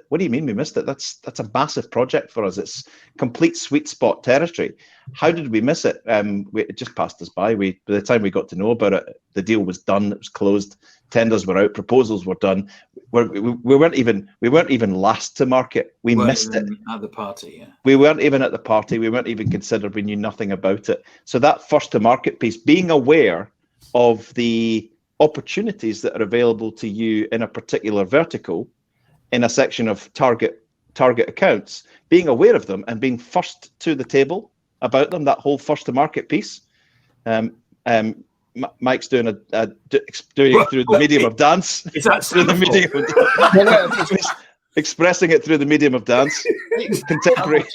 What do you mean we missed it? That's a massive project for us. It's complete sweet spot territory. How did we miss it? It just passed us by. By the time we got to know about it, the deal was done. It was closed. Tenders were out. Proposals were done. We weren't even last to market. We missed it at the party. Yeah. We weren't even at the party. We weren't even considered. We knew nothing about it. So that first to market piece, being aware of the opportunities that are available to you in a particular vertical, in a section of target accounts, being aware of them and being first to the table about them, that whole first to market piece. Mike's doing it through the medium of dance. Is that through the medium of expressing it through the medium of dance? Contemporary.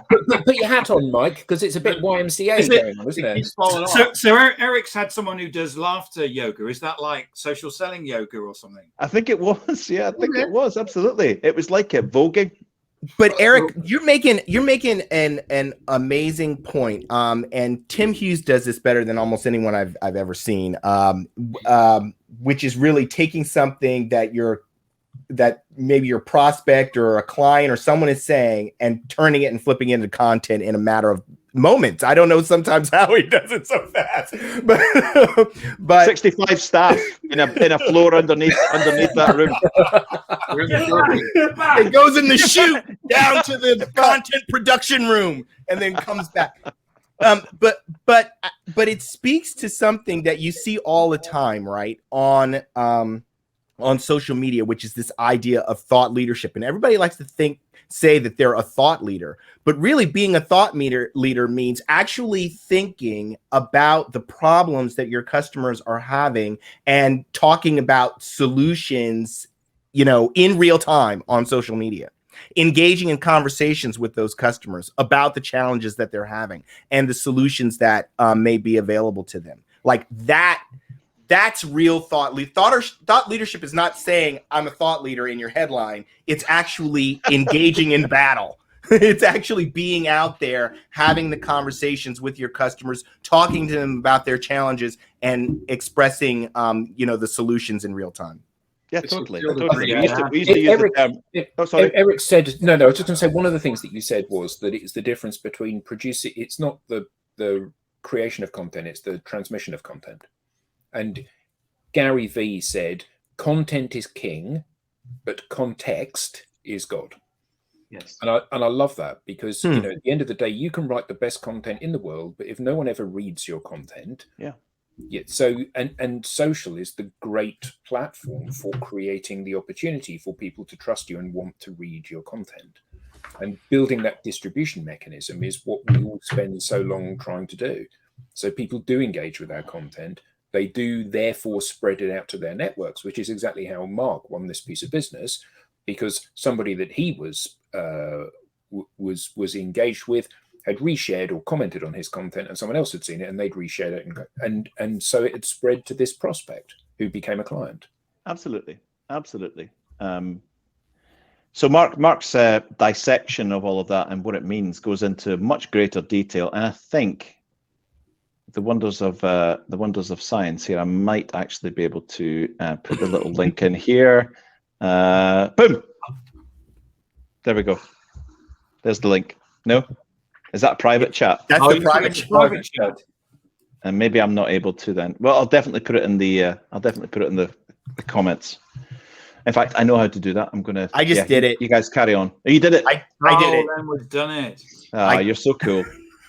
Put your hat on, Mike, because it's a bit YMCA going on, isn't it? So Eric's had someone who does laughter yoga. Is that like social selling yoga or something? I think it was. Yeah, I think it was. Absolutely. It was like a voguing. But Eric, you're making an amazing point. And Tim Hughes does this better than almost anyone I've ever seen. Which is really taking something that maybe your prospect or a client or someone is saying and turning it and flipping it into content in a matter of moments. I don't know sometimes how he does it so fast, but 65 staff in a floor underneath that room. It goes in the chute down to the content production room and then comes back. But it speaks to something that you see all the time, right? On social media, which is this idea of thought leadership. And everybody likes to say that they're a thought leader, but really being a thought leader means actually thinking about the problems that your customers are having and talking about solutions, in real time on social media, engaging in conversations with those customers about the challenges that they're having and the solutions that may be available to them. Like that. That's real thought. Thought leadership is not saying I'm a thought leader in your headline. It's actually engaging in battle. It's actually being out there, having the conversations with your customers, talking to them about their challenges, and expressing, the solutions in real time. Yeah, It's a totally. field of Totally. dreams. We used to use the term. Oh, sorry. Eric said, no, I was just going to say, one of the things that you said was that it's the difference between producing, it's not the creation of content, it's the transmission of content. And Gary Vee said, content is king, but context is God. Yes. And I love that, because at the end of the day, you can write the best content in the world, but if no one ever reads your content, so and social is the great platform for creating the opportunity for people to trust you and want to read your content. And building that distribution mechanism is what we all spend so long trying to do. So people do engage with our content. They do therefore spread it out to their networks, which is exactly how Mark won this piece of business, because somebody that he was engaged with had reshared or commented on his content, and someone else had seen it and they'd reshared it, and so it had spread to this prospect who became a client. Absolutely. So Mark's dissection of all of that and what it means goes into much greater detail, and I think the wonders of science here. I might actually be able to put the little link in here. Boom. There we go. There's the link. No, is that a private chat? That's the private chat. And maybe I'm not able to then. Well, I'll definitely put it in the. The comments. In fact, I know how to do that. I'm gonna. I just did it. You guys carry on. Oh, you did it. I did it. Then we've done it. You're so cool.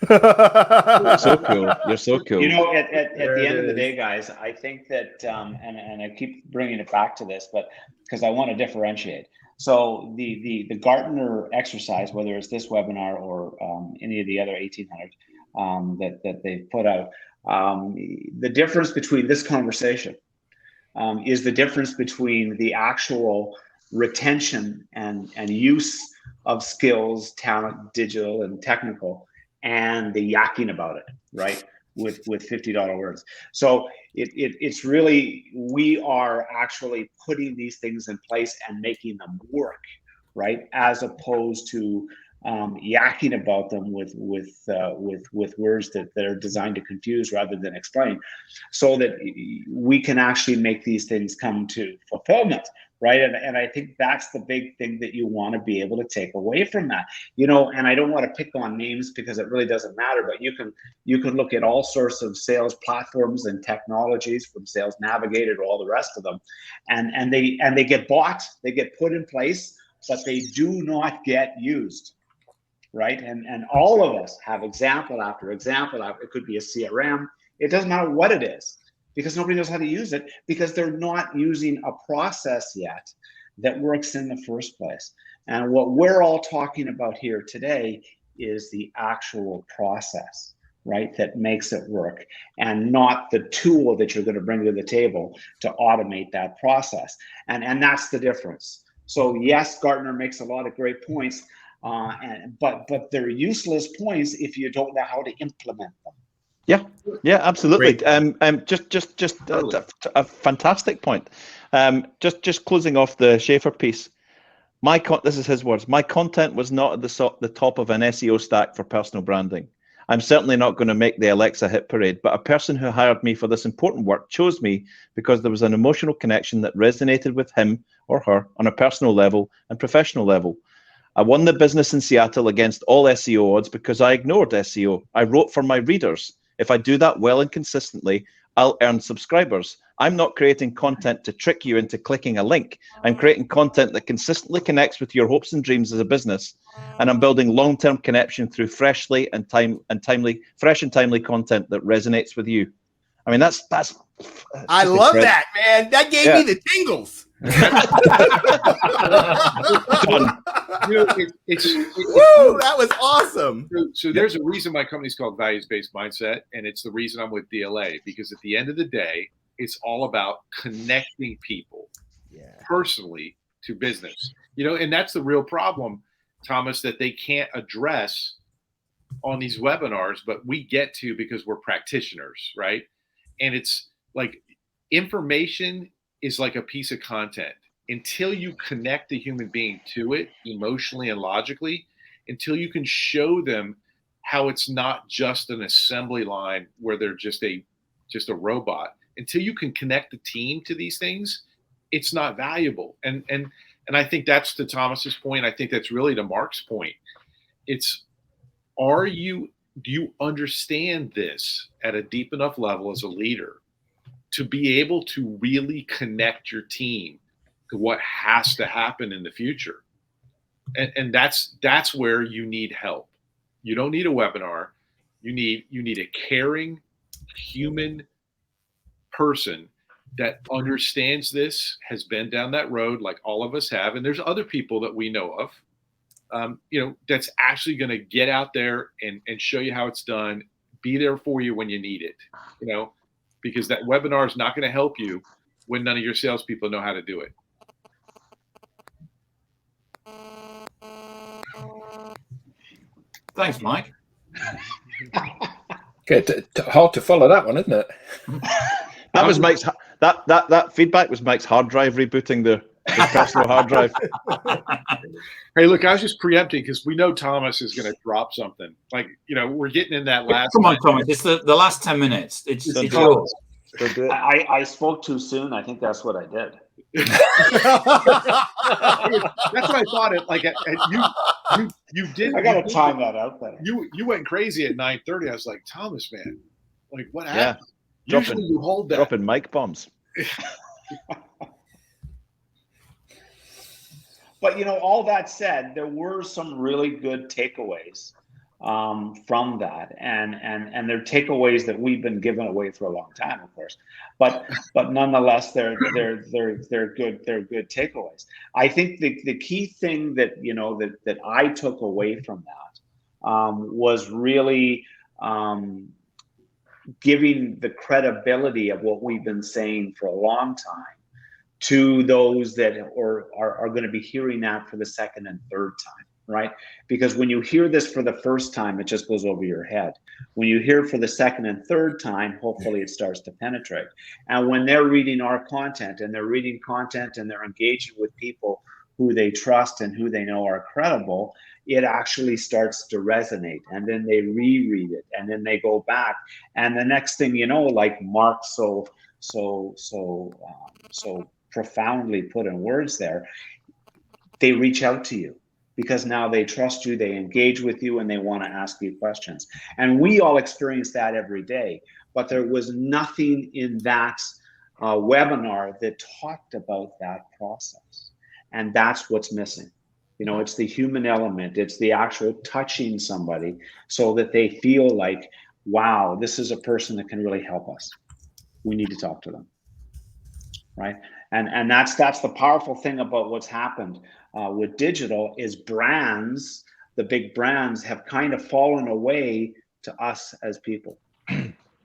So cool. You're so cool. You know, at the end of the day, guys, I think that, and I keep bringing it back to this, but because I want to differentiate. So the Gartner exercise, whether it's this webinar or any of the other 1,800 that they've put out, the difference between this conversation is the difference between the actual retention and use of skills, talent, digital and technical, and the yakking about it, right? With $50 words. So it's really, we are actually putting these things in place and making them work, right? As opposed to yakking about them with words that are designed to confuse rather than explain, so that we can actually make these things come to fulfillment, right? And I think that's the big thing that you want to be able to take away from that, and I don't want to pick on names because it really doesn't matter, but you can look at all sorts of sales platforms and technologies, from Sales Navigator to all the rest of them, and they get bought, they get put in place, but they do not get used. Right, and all of us have example after example. It could be a CRM. It doesn't matter what it is, because nobody knows how to use it, because they're not using a process yet that works in the first place. And what we're all talking about here today is the actual process, right, that makes it work, and not the tool that you're going to bring to the table to automate that process. And that's the difference. So yes, Gartner makes a lot of great points. But they're useless points if you don't know how to implement them. Yeah, absolutely. Just a fantastic point. Just closing off the Schaefer piece. This is his words. My content was not at the top of an SEO stack for personal branding. I'm certainly not going to make the Alexa hit parade, but a person who hired me for this important work chose me because there was an emotional connection that resonated with him or her on a personal level and professional level. I won the business in Seattle against all SEO odds because I ignored SEO. I wrote for my readers. If I do that well and consistently, I'll earn subscribers. I'm not creating content to trick you into clicking a link. I'm creating content that consistently connects with your hopes and dreams as a business. And I'm building long-term connection through fresh and timely content that resonates with you. I mean, that's I love that, man. That gave me the tingles. Woo, that was awesome. So there's a reason my company's called Values-Based Mindset, and it's the reason I'm with DLA, because at the end of the day, it's all about connecting people personally to business. And that's the real problem, Thomas, that they can't address on these webinars, but we get to because we're practitioners, right? And it's like information is like a piece of content. Until you connect the human being to it emotionally and logically, until you can show them how it's not just an assembly line where they're just a robot. Until you can connect the team to these things, it's not valuable. And I think that's to Thomas's point. I think that's really to Mark's point. It's, do you understand this at a deep enough level as a leader to be able to really connect your team to what has to happen in the future? And that's where you need help. You don't need a webinar. You need a caring human person that understands this, has been down that road like all of us have. And there's other people that we know of, that's actually going to get out there and show you how it's done, be there for you when you need it, because that webinar is not going to help you when none of your salespeople know how to do it. Thanks, Mike. Good. Hard to follow that one, isn't it? That was Mike's. That feedback was Mike's hard drive rebooting his personal hard drive. Hey, look, I was just preempting because we know Thomas is going to drop something. Like, we're getting in that last. Come on, Thomas. It's the last 10 minutes. It's yours. I spoke too soon. I think that's what I did. That's what I thought. You did. I got to time that out better. You went crazy at 9:30. I was like, Thomas, man, like what happened? Yeah. Usually you hold that. Dropping mic bombs. But all that said, there were some really good takeaways from that, and they're takeaways that we've been giving away for a long time, of course. But nonetheless, they're good takeaways. I think the key thing that that I took away from that was really giving the credibility of what we've been saying for a long time to those that are going to be hearing that for the second and third time, right? Because when you hear this for the first time, it just goes over your head. When you hear it for the second and third time, hopefully it starts to penetrate. And when they're reading our content and they're engaging with people who they trust and who they know are credible, it actually starts to resonate, and then they reread it, and then they go back, and the next thing you know, like Mark so profoundly put in words there, they reach out to you because now they trust you, they engage with you, and they want to ask you questions. And we all experience that every day, but there was nothing in that webinar that talked about that process, and that's what's missing. It's the human element. It's the actual touching somebody so that they feel like, wow, this is a person that can really help us. We need to talk to them, right? And that's the powerful thing about what's happened with digital is brands, the big brands have kind of fallen away to us as people,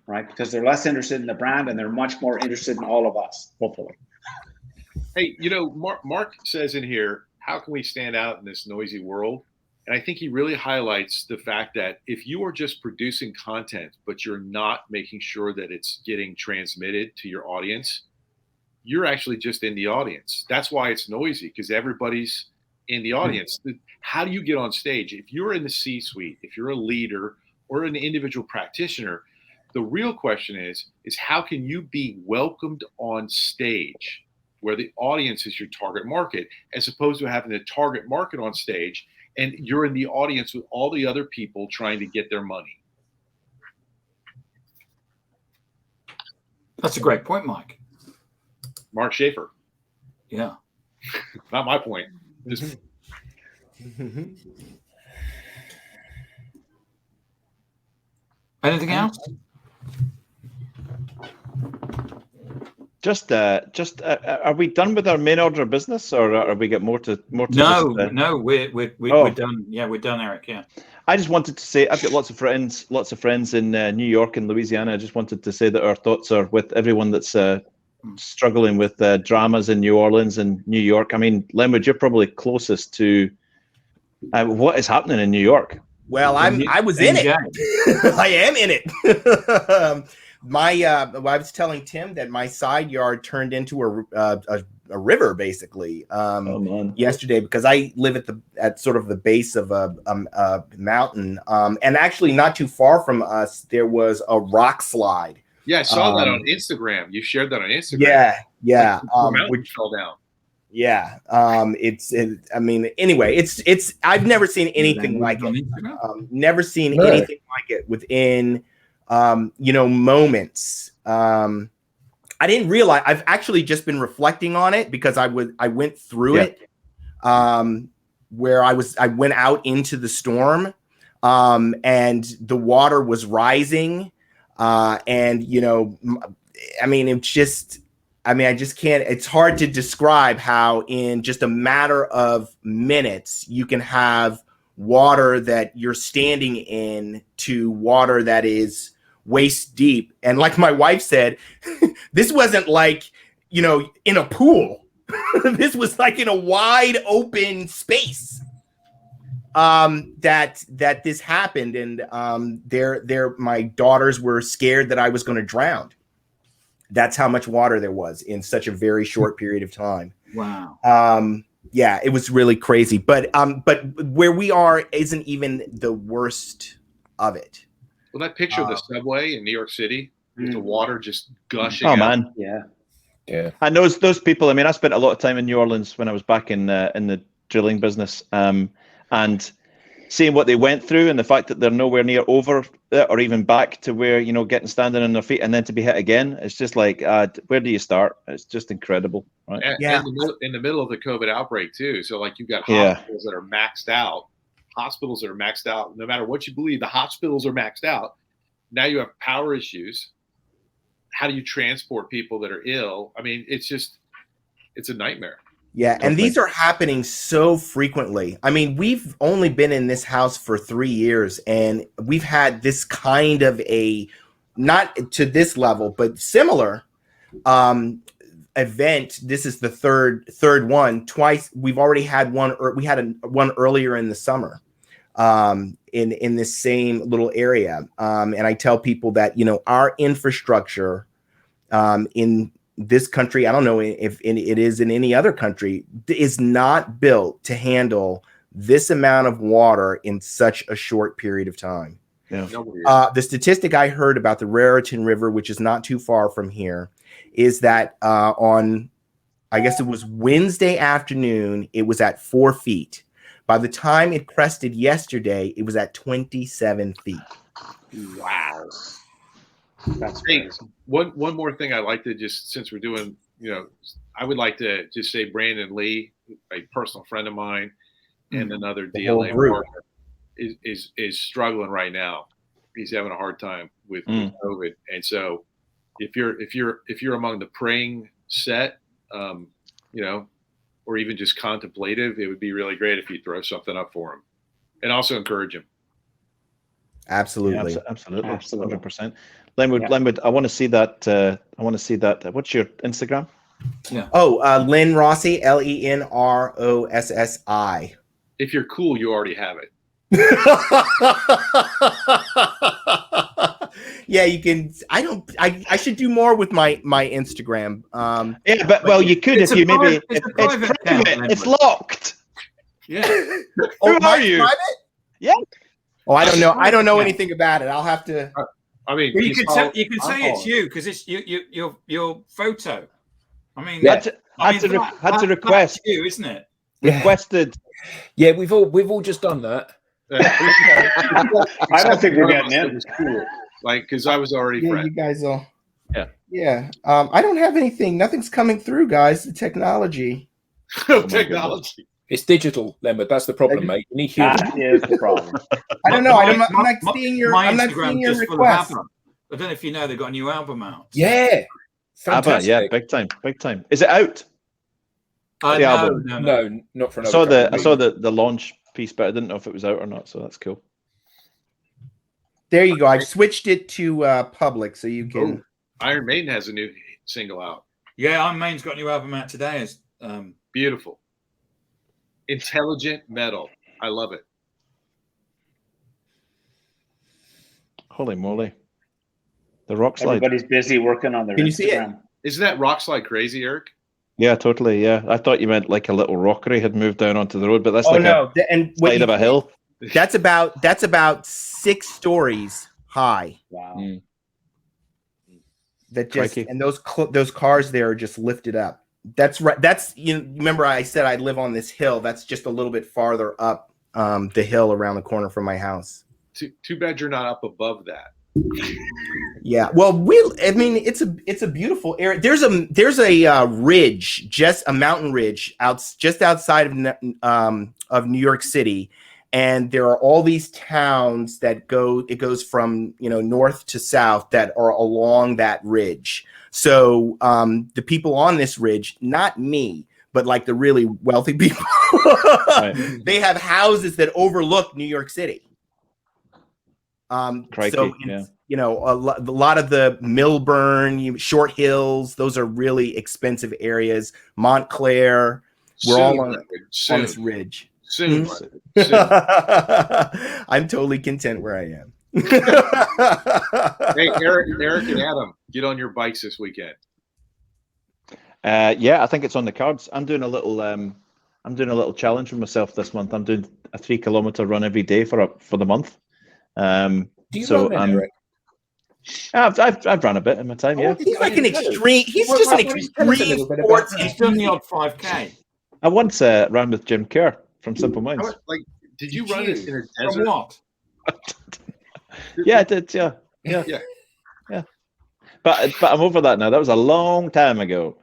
right? Because they're less interested in the brand and they're much more interested in all of us, hopefully. Hey, Mark says in here, how can we stand out in this noisy world? And I think he really highlights the fact that if you are just producing content, but you're not making sure that it's getting transmitted to your audience, you're actually just in the audience. That's why it's noisy, because everybody's in the audience. How do you get on stage? If you're in the C-suite, if you're a leader or an individual practitioner, the real question is how can you be welcomed on stage where the audience is your target market, as opposed to having the target market on stage and you're in the audience with all the other people trying to get their money. That's a great point, Mike. Mark Schaefer. Yeah. Not my point. Just... Anything else? Are we done with our main order of business, or are we get more to? No, we're done. Yeah, we're done, Eric. Yeah. I just wanted to say I've got lots of friends in New York and Louisiana. I just wanted to say that our thoughts are with everyone that's struggling with dramas in New Orleans and New York. I mean, Leonard, you're probably closest to what is happening in New York. Well, I was in it. I am in it. I was telling Tim that my side yard turned into a river basically yesterday, because I live at sort of the base of a mountain, and actually not too far from us there was a rock slide. Yeah, I saw that on Instagram. You shared that on Instagram. Yeah, which fell down. Yeah, I mean, anyway, it's. I've never seen anything like it. Never seen anything like it within, moments. I didn't realize. I've actually just been reflecting on it because I went through it, where I went out into the storm, and the water was rising, and I mean, it's just. I mean, I just can't. It's hard to describe how in just a matter of minutes you can have water that you're standing in to water that is waist deep. And like my wife said, this wasn't like, in a pool. This was like in a wide open space that this happened. And my daughters were scared that I was going to drown. That's how much water there was in such a very short period of time. Wow. Yeah, it was really crazy. But where we are isn't even the worst of it. Well, that picture of the subway in New York City with the water just gushing. Oh out. man, yeah. And those people. I mean, I spent a lot of time in New Orleans when I was back in the drilling business, and seeing what they went through and the fact that they're nowhere near over or even back to where, getting standing on their feet and then to be hit again. It's just like, where do you start? It's just incredible. Right? And in the middle of the COVID outbreak too. So like you've got hospitals that are maxed out, no matter what you believe, the hospitals are maxed out. Now you have power issues. How do you transport people that are ill? I mean, it's a nightmare. Yeah, and these are happening so frequently. I mean, we've only been in this house for 3 years, and we've had this kind of not to this level, but similar event. This is the third one. Twice we've already had one. We had one earlier in the summer, in this same little area. And I tell people that our infrastructure in this country, I don't know if it is in any other country, is not built to handle this amount of water in such a short period of time. Yeah. The statistic I heard about the Raritan River, which is not too far from here, is that on, I guess it was Wednesday afternoon, it was at 4 feet. By the time it crested yesterday, it was at 27 feet. Wow. That's crazy. One more thing I'd like to just, since we're doing, I would like to just say Brandon Lee, a personal friend of mine, and another DLA partner, is struggling right now. He's having a hard time with COVID, and so if you're among the praying set, or even just contemplative, it would be really great if you throw something up for him, and also encourage him. Absolutely, absolutely, 100%. Linwood, I want to see that. What's your Instagram? Yeah. Oh, Lynn Rossi, LENROSSI. If you're cool, you already have it. Yeah, you can. I should do more with my Instagram. Yeah, but you could if you maybe. It's private. It's locked. Yeah. Who are you? Private? Yeah. Oh, I don't know. I don't know anything about it. I'll have to. I mean, you can say it's you because it's your photo. I mean, had to request you, isn't it? Requested. Yeah, we've all just done that. I don't think we're getting in. Cool. Like, because I was already friends. You guys all. Yeah. Yeah. I don't have anything. Nothing's coming through, guys. The technology. Technology. It's digital, Lambert. That's the problem, mate. You need human. That is the problem. I don't know. I'm not seeing your. I'm not seeing your request. I don't know if you know they've got a new album out. Yeah. Fantastic. Yeah, big time. Is it out? The album? No, not for another. I saw the launch piece, but I didn't know if it was out or not. So that's cool. There you go. I've switched it to public, so you can. Oh, Iron Maiden has a new single out. Yeah, Iron Maiden's got a new album out today. It's beautiful, intelligent metal. I love it. Holy moly! The rock slide. Everybody's busy working on their Can Instagram. you see it? Isn't that rock slide crazy, Eric? Yeah, totally. Yeah, I thought you meant like a little rockery had moved down onto the road, but that's Oh like no, and a side of a hill. that's about 6 stories high. Wow. Mm. That just Crikey. and those cars there are just lifted up. That's right. That's remember I said I live on this hill. That's just a little bit farther up the hill around the corner from my house. Too bad you're not up above that. Yeah. Well, I mean, it's a beautiful area. There's a ridge, just a mountain ridge just outside of New York City, and there are all these towns that it goes from north to south that are along that ridge. So the people on this ridge, not me, but like the really wealthy people, Right. they have houses that overlook New York City. Crikey, So yeah. a lot of the Millburn, Short Hills, those are really expensive areas. Montclair, we're all on this ridge. Soon. I'm totally content where I am. Hey, Eric and Adam, get on your bikes this weekend. Yeah, I think it's on the cards. I'm doing a little challenge for myself this month. I'm doing a 3-kilometer run every day for the month. Do you run then, Eric? I've run a bit in my time. Yeah, He's like an extreme. He's just an extreme sports. He's done the odd 5K. I once ran with Jim Kerr from Simple Minds. Did you run it in a From desert? what? Yeah, I did. Yeah. But I'm over that now. That was a long time ago.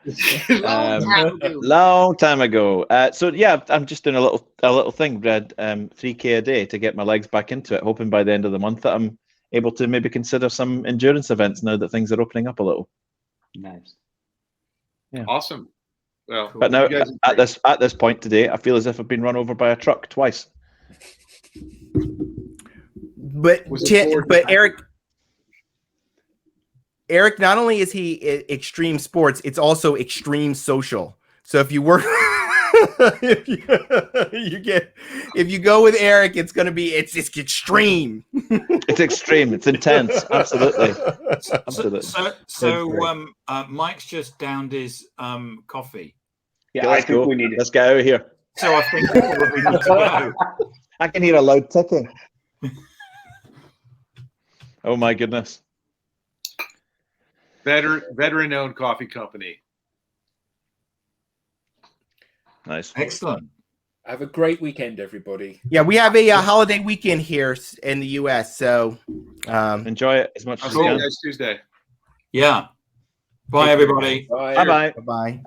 Long time ago. So yeah, I'm just doing a little thing, Brad. 3K a day to get my legs back into it. Hoping by the end of the month that I'm able to maybe consider some endurance events now that things are opening up a little. Nice. Yeah. Awesome. Well, But now at this point today, I feel as if I've been run over by a truck twice. But Eric, not only is he extreme sports, it's also extreme social. So if you work, if you go with Eric, it's extreme. It's extreme. It's intense. Absolutely. So Mike's just downed his coffee. Yeah, I think we need it. Let's get out of here. So I think we probably need to go. I can hear a loud ticking. Oh my goodness. Veteran-owned coffee company. Nice. Excellent. Have a great weekend, everybody. Yeah, we have a holiday weekend here in the U.S., so Enjoy it as much I'll as see you you can. guys Tuesday. Yeah. Bye, everybody. Bye. Bye-bye. bye-bye.